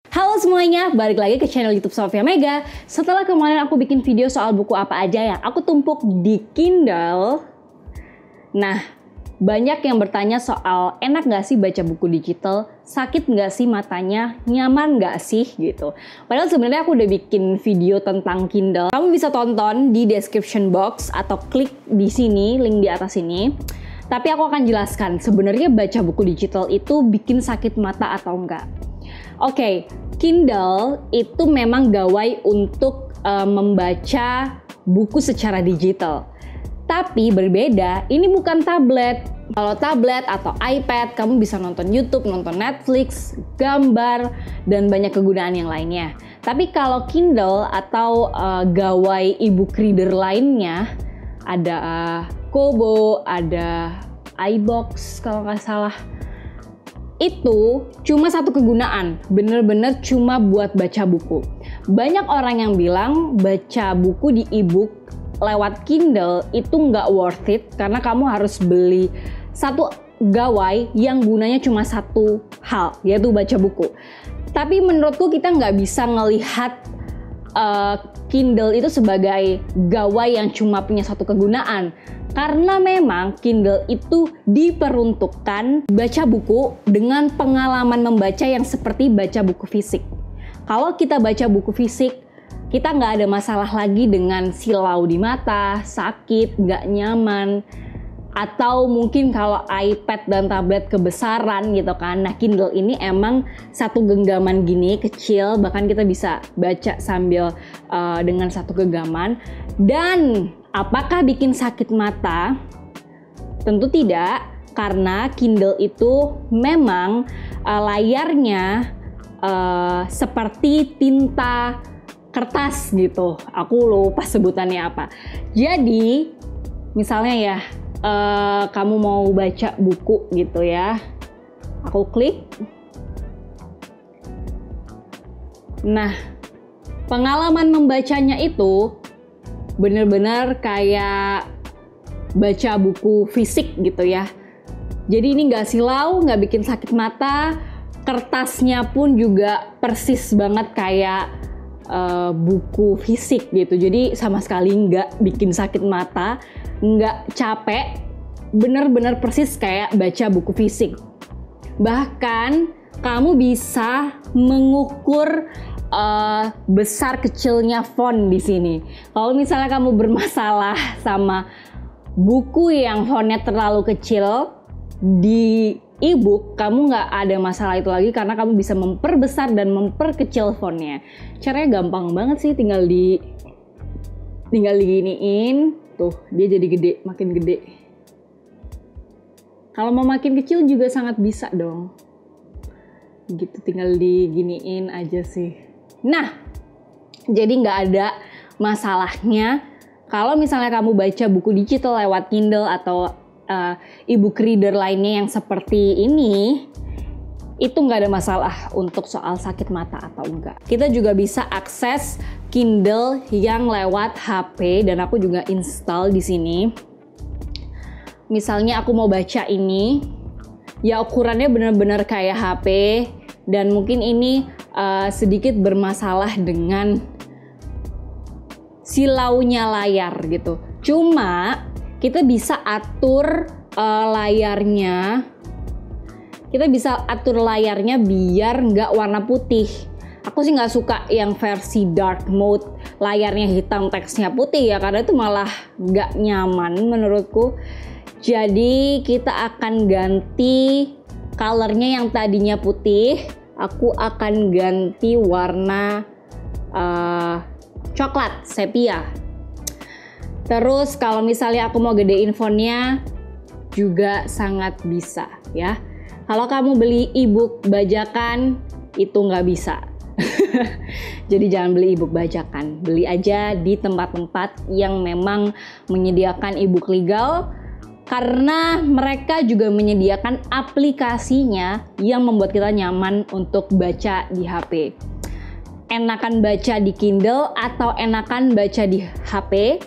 Halo semuanya, balik lagi ke channel YouTube Sofia Mega. Setelah kemarin aku bikin video soal buku apa aja yang aku tumpuk di Kindle. Nah, banyak yang bertanya soal enak gak sih baca buku digital? Sakit gak sih matanya? Nyaman gak sih? Gitu. Padahal sebenarnya aku udah bikin video tentang Kindle. Kamu bisa tonton di description box atau klik di sini, link di atas ini. Tapi aku akan jelaskan sebenarnya baca buku digital itu bikin sakit mata atau enggak. Oke, Kindle itu memang gawai untuk membaca buku secara digital. Tapi berbeda, ini bukan tablet. Kalau tablet atau iPad, kamu bisa nonton YouTube, nonton Netflix, gambar, dan banyak kegunaan yang lainnya. Tapi kalau Kindle atau gawai e-book reader lainnya, ada Kobo, ada iBox kalau nggak salah. Itu cuma satu kegunaan, bener-bener cuma buat baca buku. Banyak orang yang bilang baca buku di e-book lewat Kindle itu nggak worth it karena kamu harus beli satu gawai yang gunanya cuma satu hal, yaitu baca buku. Tapi menurutku kita nggak bisa ngelihat Kindle itu sebagai gawai yang cuma punya satu kegunaan. Karena memang Kindle itu diperuntukkan baca buku dengan pengalaman membaca yang seperti baca buku fisik. Kalau kita baca buku fisik, kita nggak ada masalah lagi dengan silau di mata, sakit, nggak nyaman, atau mungkin kalau iPad dan tablet kebesaran gitu kan. Nah, Kindle ini emang satu genggaman gini kecil, bahkan kita bisa baca sambil dengan satu genggaman. Dan apakah bikin sakit mata? Tentu tidak, karena Kindle itu memang layarnya seperti tinta kertas gitu. Aku lupa sebutannya apa. Jadi, misalnya ya, kamu mau baca buku gitu ya, aku klik. Nah, pengalaman membacanya itu bener-bener kayak baca buku fisik gitu ya. Jadi ini nggak silau, nggak bikin sakit mata, kertasnya pun juga persis banget kayak buku fisik gitu. Jadi sama sekali nggak bikin sakit mata, nggak capek, bener-bener persis kayak baca buku fisik. Bahkan kamu bisa mengukur besar kecilnya font di sini. Kalau misalnya kamu bermasalah sama buku yang fontnya terlalu kecil di e-book, kamu nggak ada masalah itu lagi karena kamu bisa memperbesar dan memperkecil fontnya. Caranya gampang banget sih, tinggal diginiin. Tuh, dia jadi gede, makin gede. Kalau mau makin kecil juga sangat bisa dong. Gitu, tinggal diginiin aja sih. Nah, jadi nggak ada masalahnya kalau misalnya kamu baca buku digital lewat Kindle atau e-book reader lainnya yang seperti ini, itu nggak ada masalah untuk soal sakit mata atau enggak. Kita juga bisa akses Kindle yang lewat HP dan aku juga install di sini. Misalnya aku mau baca ini, ya ukurannya benar-benar kayak HP dan mungkin ini sedikit bermasalah dengan silaunya layar gitu. Cuma kita bisa atur layarnya. Kita bisa atur layarnya biar nggak warna putih. Aku sih nggak suka yang versi dark mode, layarnya hitam, teksnya putih ya, karena itu malah nggak nyaman menurutku. Jadi kita akan ganti colornya yang tadinya putih, aku akan ganti warna coklat, sepia. Terus kalau misalnya aku mau gedein fontnya juga sangat bisa ya. Kalau kamu beli e-book bajakan itu nggak bisa. Jadi jangan beli e-book bajakan. Beli aja di tempat-tempat yang memang menyediakan e-book legal. Karena mereka juga menyediakan aplikasinya yang membuat kita nyaman untuk baca di HP. Enakan baca di Kindle atau enakan baca di HP?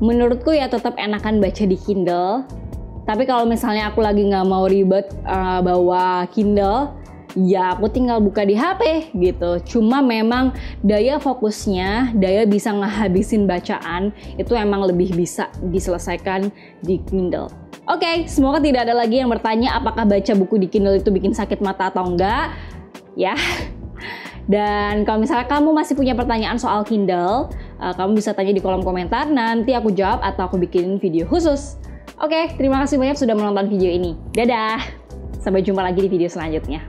Menurutku ya tetap enakan baca di Kindle. Tapi kalau misalnya aku lagi nggak mau ribet bawa Kindle, ya aku tinggal buka di HP gitu. Cuma memang daya fokusnya, daya bisa ngehabisin bacaan itu emang lebih bisa diselesaikan di Kindle. Oke, semoga tidak ada lagi yang bertanya apakah baca buku di Kindle itu bikin sakit mata atau enggak. Ya. Dan kalau misalnya kamu masih punya pertanyaan soal Kindle, kamu bisa tanya di kolom komentar, nanti aku jawab atau aku bikin video khusus. Oke, terima kasih banyak sudah menonton video ini. Dadah! Sampai jumpa lagi di video selanjutnya.